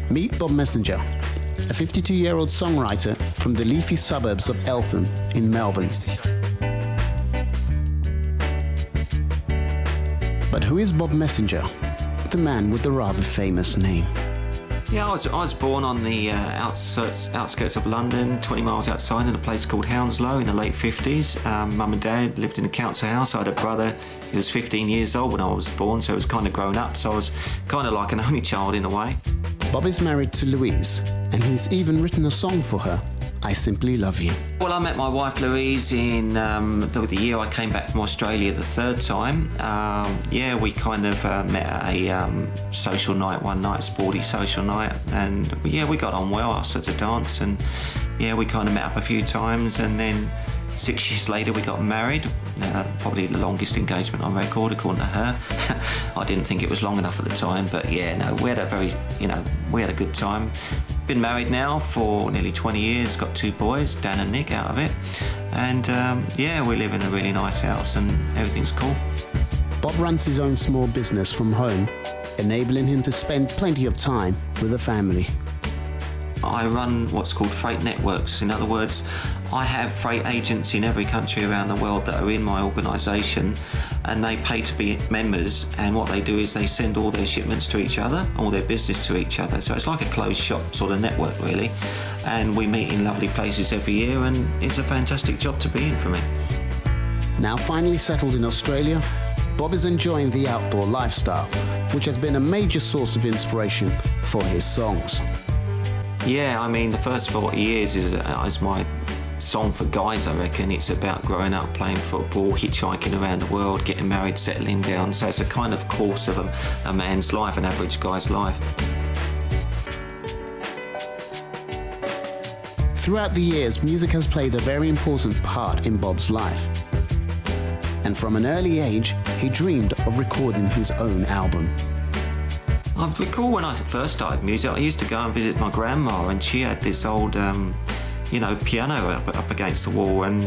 Meet Bob Messenger, a 52-year-old songwriter from the leafy suburbs of Eltham in Melbourne. But who is Bob Messenger, the man with a rather famous name? Yeah, I was born on the outskirts of London, 20 miles outside, in a place called Hounslow in the late 50s. Mum and Dad lived in a council house. I had a brother, he was 15 years old when I was born, so he was kind of grown up, so I was kind of like an only child in a way. Bob is married to Louise, and he's even written a song for her, I Simply Love You. Well, I met my wife Louise in the year I came back from Australia the third time. Yeah, we kind of met at a social night one night, a sporty social night, and yeah, we got on well. I started to dance, and yeah, we kind of met up a few times, and then 6 years later we got married. Probably the longest engagement on record, according to her. I didn't think it was long enough at the time, but yeah, no, we had a good time. Been married now for nearly 20 years, got 2 boys, Dan and Nick, out of it. And yeah, we live in a really nice house and everything's cool. Bob runs his own small business from home, enabling him to spend plenty of time with the family. I run what's called freight networks. In other words, I have freight agents in every country around the world that are in my organisation, and they pay to be members, and what they do is they send all their shipments to each other, all their business to each other. So it's like a closed shop sort of network, really. And we meet in lovely places every year, and it's a fantastic job to be in for me. Now finally settled in Australia, Bob is enjoying the outdoor lifestyle, which has been a major source of inspiration for his songs. Yeah, I mean, the first 40 years is my song for guys, I reckon. It's about growing up, playing football, hitchhiking around the world, getting married, settling down. So it's a kind of course of a man's life, an average guy's life. Throughout the years, music has played a very important part in Bob's life. And from an early age, he dreamed of recording his own album. I recall when I first started music, I used to go and visit my grandma, and she had this old piano up against the wall, and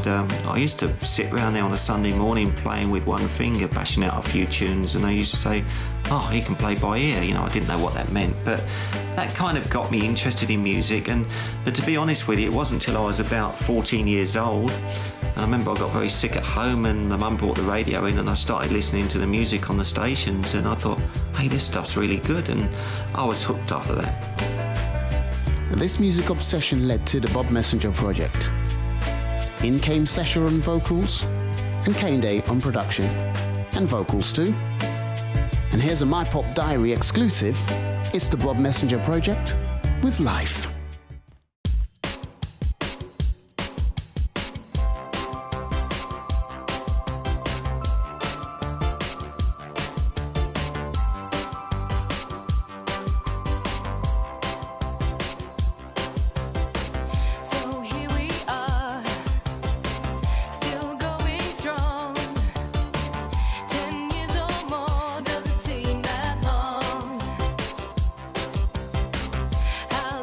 I used to sit around there on a Sunday morning playing with one finger, bashing out a few tunes, and they used to say, oh, he can play by ear. I didn't know what that meant, but that kind of got me interested in music. But to be honest with you, it wasn't until I was about 14 years old, and I remember I got very sick at home, and my mum brought the radio in, and I started listening to the music on the stations, and I thought, hey, this stuff's really good, and I was hooked after that. This music obsession led to the Bob Messenger project. In came Sesha on vocals, and Kane Day on production, and vocals too. And here's a My Pop Diary exclusive. It's the Bob Messenger project with Life.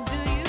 Do you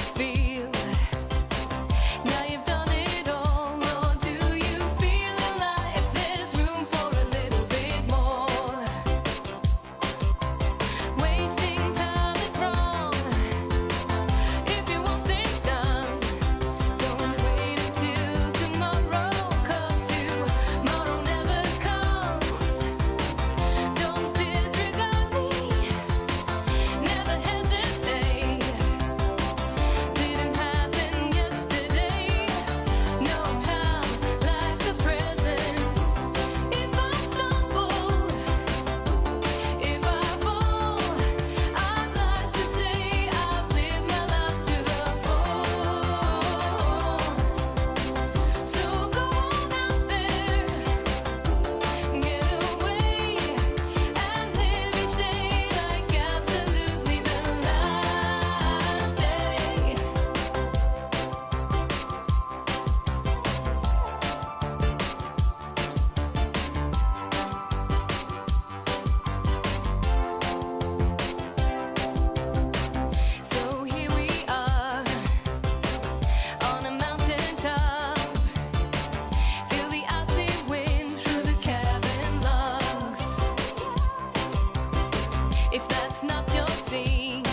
It's not your scene.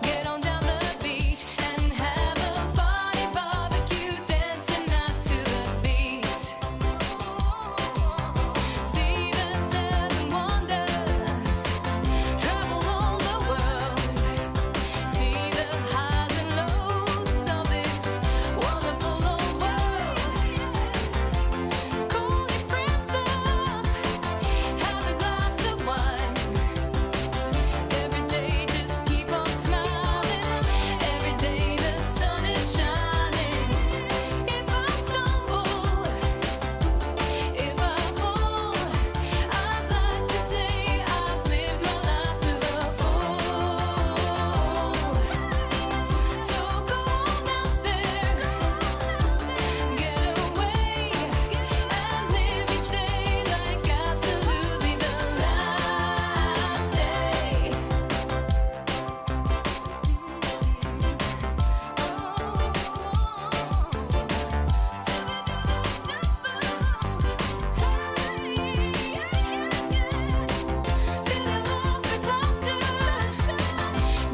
Get on down the beach and have a party barbecue, dancing out to the beat. See the seven wonders, travel all the world. See the highs and lows of this wonderful old world. Call your friends up, have a glass of wine. Every day just keep on smiling. Every day the sun is shining. If I stumble, if I fall, I'd like to say I've lived my life to the full. So go on out there, get away, and live each day like absolutely the last day. Feeling love with laughter,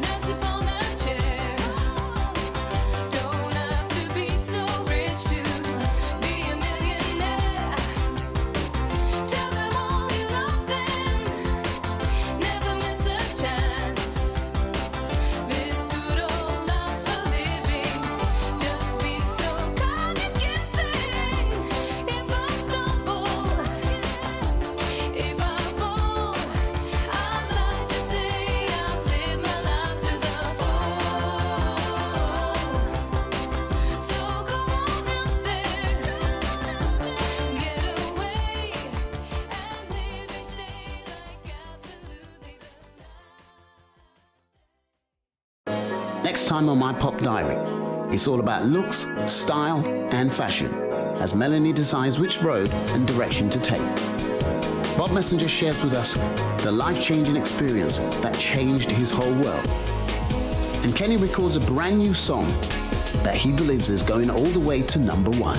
dance upon a chair. Don't have to be so rich to be a millionaire. Tell them all you love them, never miss a chance. This good old life's for living, just be so kind and giving. If I stumble, if I fall, I'd like to say I've lived my life to the full. So go on out there, get away, and live each day like absolutely the last. Next time on My Pop Diary, it's all about looks, style, and fashion as Melanie decides which road and direction to take. Bob Messenger shares with us the life-changing experience that changed his whole world. And Kenny records a brand new song that he believes is going all the way to #1.